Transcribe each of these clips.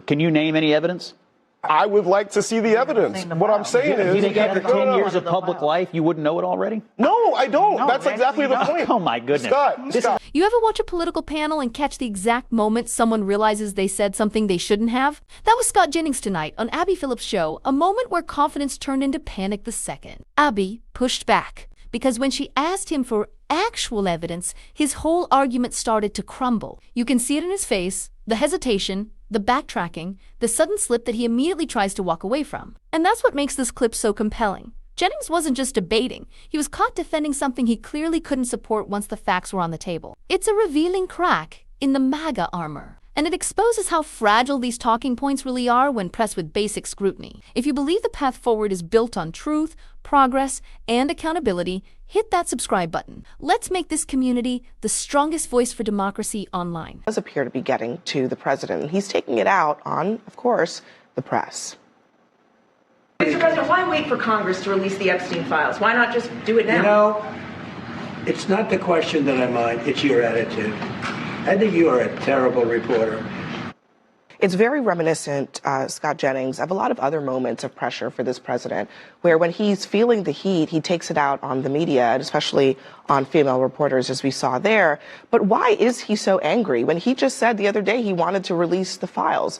Can you name any evidence? I would like to see the evidence. What I'm saying is... You think after 10 years of public life, you wouldn't know it already? No, I don't. That's exactly the point. Oh, my goodness. Scott. You ever watch a political panel and catch the exact moment someone realizes they said something they shouldn't have? That was Scott Jennings tonight on Abby Phillip's show, a moment where confidence turned into panic the second. Abby pushed back, because when she asked him for actual evidence, his whole argument started to crumble. You can see it in his face, the hesitation, the backtracking, the sudden slip that he immediately tries to walk away from. And that's what makes this clip so compelling. Jennings wasn't just debating. He was caught defending something he clearly couldn't support once the facts were on the table. It's a revealing crack in the MAGA armor. And it exposes how fragile these talking points really are when pressed with basic scrutiny. If you believe the path forward is built on truth, progress, and accountability, hit that subscribe button. Let's make this community the strongest voice for democracy online. Does appear to be getting to the president. He's taking it out on, of course, the press. Mr. President, why wait for Congress to release the Epstein files? Why not just do it now? You know, it's not the question that I mind, it's your attitude. I think you are a terrible reporter. It's very reminiscent, Scott Jennings, of a lot of other moments of pressure for this president, where when he's feeling the heat, he takes it out on the media, and especially on female reporters, as we saw there. But why is he so angry when he just said the other day he wanted to release the files?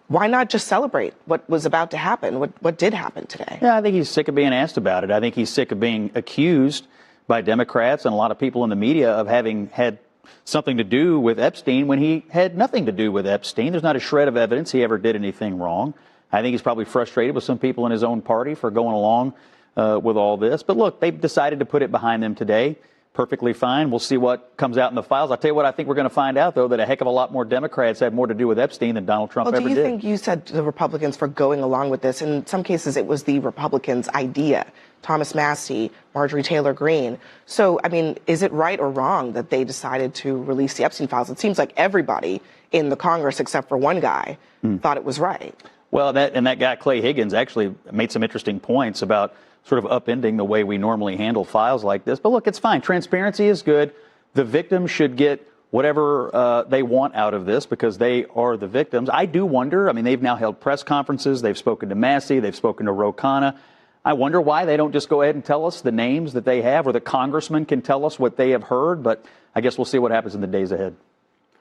Why not just celebrate what was about to happen, what did happen today? Yeah, I think he's sick of being asked about it. I think he's sick of being accused by Democrats and a lot of people in the media of having had something to do with Epstein when he had nothing to do with Epstein. There's not a shred of evidence he ever did anything wrong. I think he's probably frustrated with some people in his own party for going along with all this. But look, they've decided to put it behind them today. Perfectly fine. We'll see what comes out in the files. I'll tell you what I think we're going to find out, though, that a heck of a lot more Democrats had more to do with Epstein than Donald Trump ever did. Do you think you said the Republicans for going along with this? In some cases, it was the Republicans' idea. Thomas Massie, Marjorie Taylor Greene. So, I mean, is it right or wrong that they decided to release the Epstein files? It seems like everybody in the Congress, except for one guy, thought it was right. Well, that guy, Clay Higgins, actually made some interesting points about sort of upending the way we normally handle files like this. But look, it's fine. Transparency is good. The victims should get whatever they want out of this because they are the victims. I do wonder, I mean, they've now held press conferences. They've spoken to Massie. They've spoken to Ro Khanna. I wonder why they don't just go ahead and tell us the names that they have, or the congressman can tell us what they have heard. But I guess we'll see what happens in the days ahead.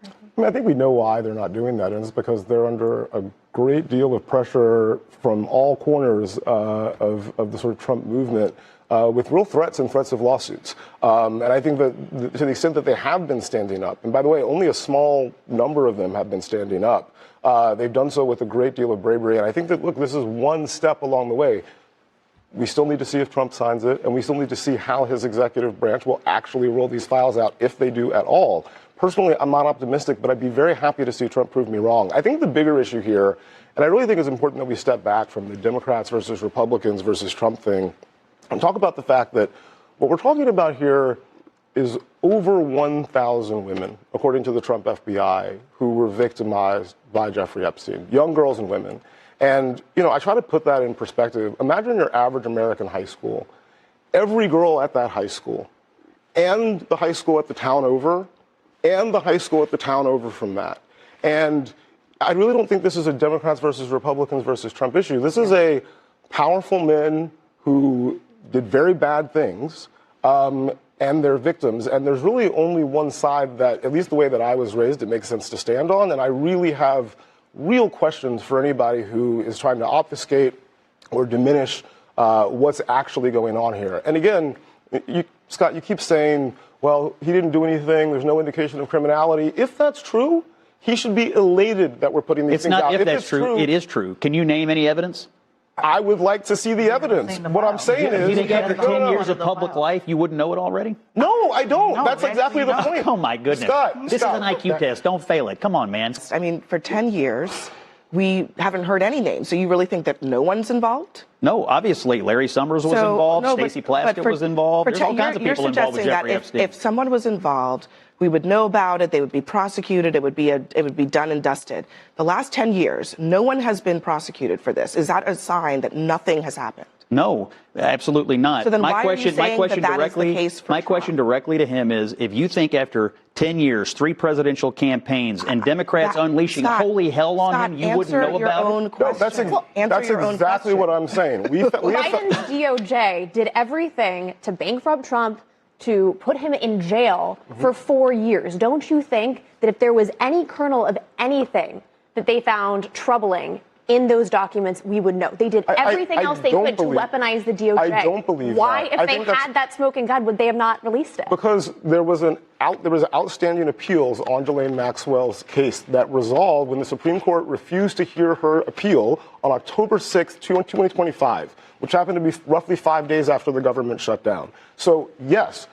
I mean, I think we know why they're not doing that, and it's because they're under a great deal of pressure from all corners of the sort of Trump movement with real threats and threats of lawsuits. And I think that to the extent that they have been standing up, and by the way, only a small number of them have been standing up, they've done so with a great deal of bravery. And I think that, look, this is one step along the way. We still need to see if Trump signs it, and we still need to see how his executive branch will actually roll these files out, if they do at all. Personally, I'm not optimistic, but I'd be very happy to see Trump prove me wrong. I think the bigger issue here, and I really think it's important that we step back from the Democrats versus Republicans versus Trump thing and talk about the fact that what we're talking about here is over 1,000 women, according to the Trump FBI, who were victimized by Jeffrey Epstein, young girls and women. And, you know, I try to put that in perspective. Imagine your average American high school. Every girl at that high school, and the high school at the town over, and the high school at the town over from that. And I really don't think this is a Democrats versus Republicans versus Trump issue. This is a powerful men who did very bad things, and they're victims. And there's really only one side that, at least the way that I was raised, it makes sense to stand on. And I really have real questions for anybody who is trying to obfuscate or diminish what's actually going on here. And again, Scott, you keep saying, well, he didn't do anything, there's no indication of criminality. If that's true, he should be elated that we're putting these things out. It's not if that's true, it is true. Can you name any evidence? I would like to see the evidence. What I'm saying is... You think after 10 years of public life, you wouldn't know it already? No, I don't. No, that's exactly the point. Oh, my goodness. This is an IQ test. Don't fail it. Come on, man. I mean, for 10 years, we haven't heard any names. So you really think that no one's involved? No, obviously. Larry Summers was involved. Stacey Plaskett was involved. There's all kinds of people involved with Jeffrey Epstein. If someone was involved, we would know about it. They would be prosecuted. It would be done and dusted. The last 10 years, no one has been prosecuted for this. Is that a sign that nothing has happened? No, absolutely not. So then why are you saying that that is the case for my question directly to him is, if you think after 10 years, 3 presidential campaigns, and Democrats unleashing holy hell on him, you wouldn't know about it? No, that's exactly what I'm saying. Biden's DOJ did everything to bankrupt Trump, to put him in jail for 4 years. Don't you think that if there was any kernel of anything that they found troubling in those documents, we would know? They did everything else they could to weaponize the DOJ. I don't believe Why, that. if they had that smoking gun, would they have not released it? Because there was outstanding appeals on Ghislaine Maxwell's case that resolved when the Supreme Court refused to hear her appeal on October 6th, 2025, which happened to be roughly 5 days after the government shut down. So, yes,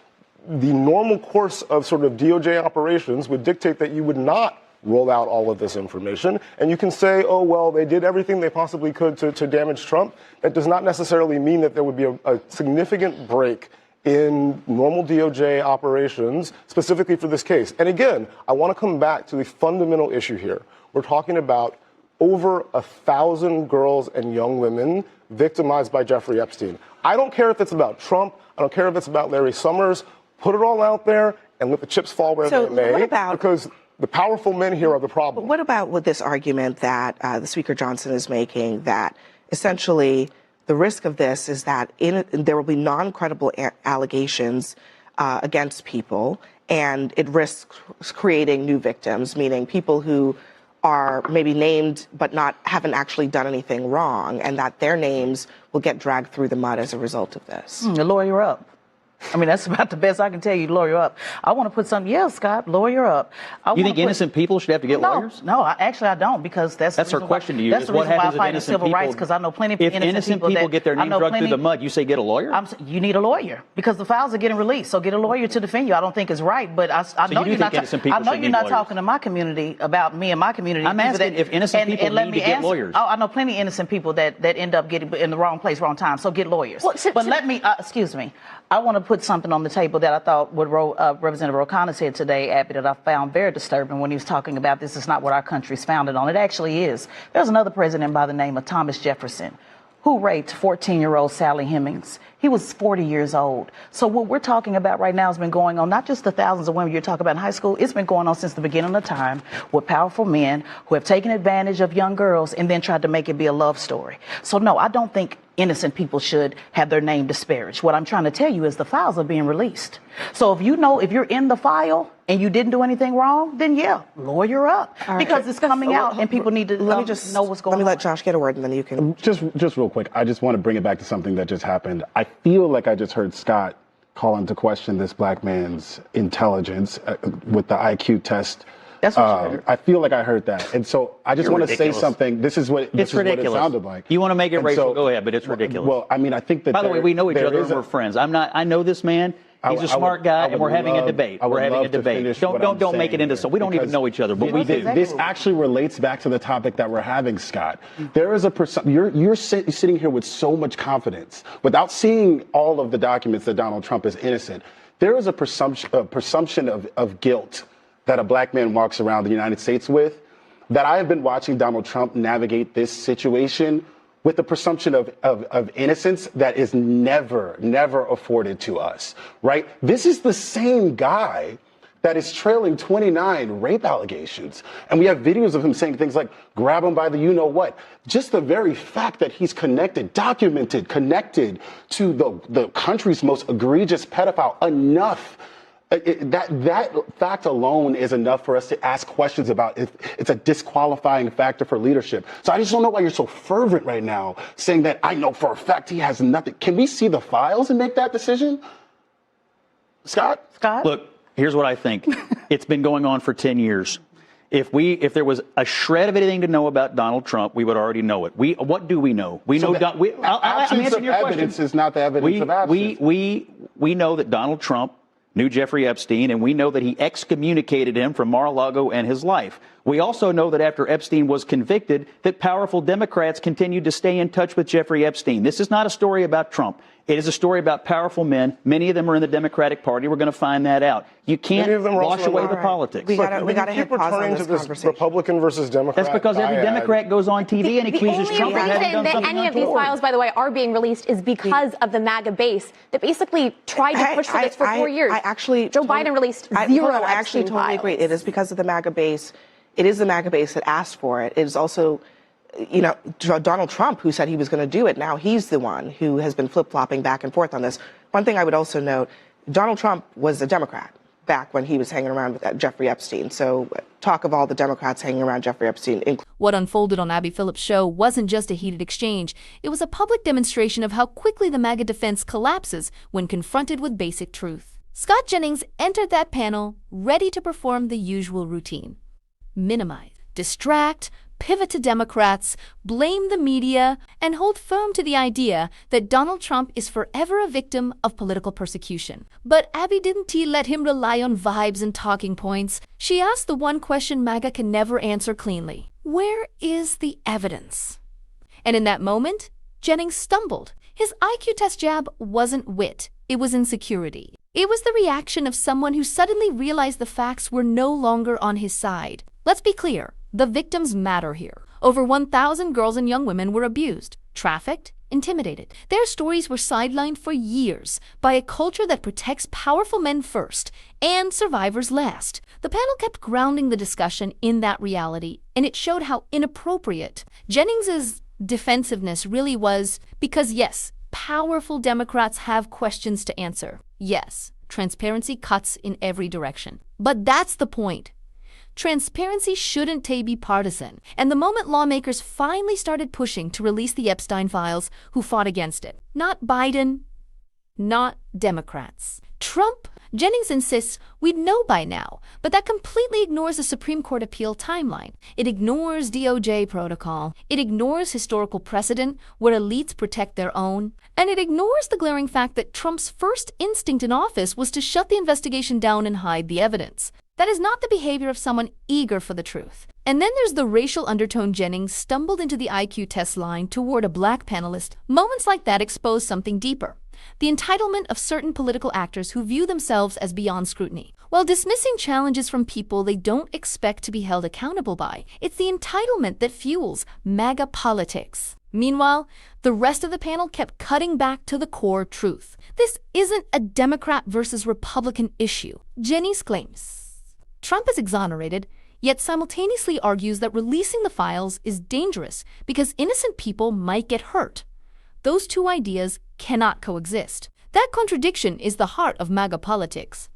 the normal course of sort of DOJ operations would dictate that you would not roll out all of this information. And you can say, oh, well, they did everything they possibly could to damage Trump. That does not necessarily mean that there would be a significant break in normal DOJ operations, specifically for this case. And again, I want to come back to the fundamental issue here. We're talking about over 1,000 girls and young women victimized by Jeffrey Epstein. I don't care if it's about Trump. I don't care if it's about Larry Summers. Put it all out there and let the chips fall where they may. Because the powerful men here are the problem. But what about with this argument that the Speaker Johnson is making, that essentially the risk of this is that there will be non-credible allegations against people, and it risks creating new victims, meaning people who are maybe named but haven't actually done anything wrong, and that their names will get dragged through the mud as a result of this? Lawyer up. I mean, that's about the best I can tell you. Lawyer up. I want to put something. Yeah, Scott, lawyer up. You think innocent people should have to get lawyers? No, actually, I don't, because that's our question to you. That's the reason why I fight in civil rights, because I know plenty of innocent people get their name dragged through the mud. You say get a lawyer? You need a lawyer, because the files are getting released. So get a lawyer to defend you. I don't think it's right, but I know you're not talking to my community about me and my community. I'm asking if innocent people need to get lawyers. Oh, I know plenty of innocent people that end up getting in the wrong place, wrong time. So get lawyers. But let me, excuse me, I want to put something on the table that I thought what Representative O'Connor said today, Abby, that I found very disturbing when he was talking about this is not what our country's founded on. It actually is. There's another president by the name of Thomas Jefferson who raped 14-year-old Sally Hemings. He was 40 years old. So what we're talking about right now has been going on, not just the thousands of women you're talking about in high school, it's been going on since the beginning of time with powerful men who have taken advantage of young girls and then tried to make it be a love story. So no, I don't think innocent people should have their name disparaged. What I'm trying to tell you is the files are being released. So if you're in the file and you didn't do anything wrong, then yeah, lawyer up. Right. Because it's coming out and people need to know what's going on. Let me let Josh get a word and then you can. Just real quick, I just want to bring it back to something that just happened. I feel like I just heard Scott call into question this black man's intelligence with the IQ test. That's what you heard. I feel like I heard that. And so I just want to say something. This is what it sounded like. You want to make it racial, go ahead, but it's ridiculous. Well, I mean, I think that by the way, we know each other and we're friends. I know this man. He's a smart guy, and we're having a debate. We're having a debate. Don't make it into so we don't even know each other, but we do. This actually relates back to the topic that we're having, Scott. There is you're sitting here with so much confidence without seeing all of the documents that Donald Trump is innocent. There is a presumption of guilt that a black man walks around the United States with, that I have been watching Donald Trump navigate this situation with the presumption of innocence that is never afforded to us, right? This is the same guy that is trailing 29 rape allegations. And we have videos of him saying things like, grab him by the you-know-what. Just the very fact that he's connected to the country's most egregious pedophile, enough. That fact alone is enough for us to ask questions about if it's a disqualifying factor for leadership. So I just don't know why you're so fervent right now saying that I know for a fact he has nothing. Can we see the files and make that decision? Scott? Look, here's what I think. It's been going on for 10 years. If there was a shred of anything to know about Donald Trump, we would already know it. What do we know? We know I'm answering your question. Evidence is not the evidence of absence. We know that Donald Trump knew Jeffrey Epstein, and we know that he excommunicated him from Mar-a-Lago and his life. We also know that after Epstein was convicted, that powerful Democrats continued to stay in touch with Jeffrey Epstein. This is not a story about Trump. It is a story about powerful men. Many of them are in the Democratic Party. We're going to find that out. You can't wash away the politics. We got to hit pause on returning this to this conversation. Republican versus Democrat. That's because every Democrat goes on TV and accuses The Trump of only having reason done that something any of these untoward. files, by the way, are being released is because of the MAGA base that basically tried to push for this for 4 years. Joe Biden released zero I actually Epstein totally agree. files. It is because of the MAGA base. It is the MAGA base that asked for it. It is also, you know, Donald Trump who said he was going to do it. Now he's the one who has been flip-flopping back and forth on this. One thing I would also note, Donald Trump was a Democrat back when he was hanging around with Jeffrey Epstein. So talk of all the Democrats hanging around Jeffrey Epstein. What unfolded on Abby Phillip's show wasn't just a heated exchange. It was a public demonstration of how quickly the MAGA defense collapses when confronted with basic truth. Scott Jennings entered that panel ready to perform the usual routine. Minimize, distract, pivot to Democrats, blame the media, and hold firm to the idea that Donald Trump is forever a victim of political persecution. But Abby didn't let him rely on vibes and talking points. She asked the one question MAGA can never answer cleanly. Where is the evidence? And in that moment, Jennings stumbled. His IQ test jab wasn't wit. It was insecurity. It was the reaction of someone who suddenly realized the facts were no longer on his side. Let's be clear. The victims matter here. Over 1,000 girls and young women were abused, trafficked, intimidated. Their stories were sidelined for years by a culture that protects powerful men first and survivors last. The panel kept grounding the discussion in that reality, and it showed how inappropriate Jennings's defensiveness really was because, yes, powerful Democrats have questions to answer. Yes, transparency cuts in every direction. But that's the point. Transparency shouldn't be partisan, and the moment lawmakers finally started pushing to release the Epstein files, who fought against it? Not Biden, not Democrats. Trump. Jennings insists we'd know by now, but that completely ignores the Supreme Court appeal timeline. It ignores DOJ protocol. It ignores historical precedent where elites protect their own. And it ignores the glaring fact that Trump's first instinct in office was to shut the investigation down and hide the evidence. That is not the behavior of someone eager for the truth. And then there's the racial undertone. Jennings stumbled into the IQ test line toward a black panelist. Moments like that expose something deeper. The entitlement of certain political actors who view themselves as beyond scrutiny. While dismissing challenges from people they don't expect to be held accountable by, it's the entitlement that fuels MAGA politics. Meanwhile, the rest of the panel kept cutting back to the core truth. This isn't a Democrat versus Republican issue. Jennings claims Trump is exonerated, yet simultaneously argues that releasing the files is dangerous because innocent people might get hurt. Those two ideas cannot coexist. That contradiction is the heart of MAGA politics.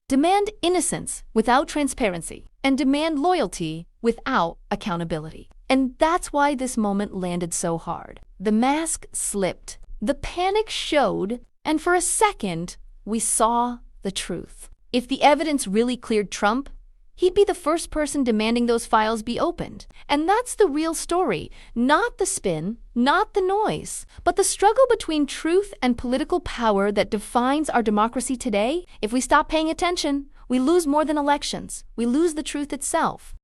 Demand innocence without transparency, and demand loyalty without accountability. And that's why this moment landed so hard. The mask slipped, the panic showed, and for a second, we saw the truth. If the evidence really cleared Trump, he'd be the first person demanding those files be opened. And that's the real story, not the spin, not the noise, but the struggle between truth and political power that defines our democracy today. If we stop paying attention, we lose more than elections. We lose the truth itself.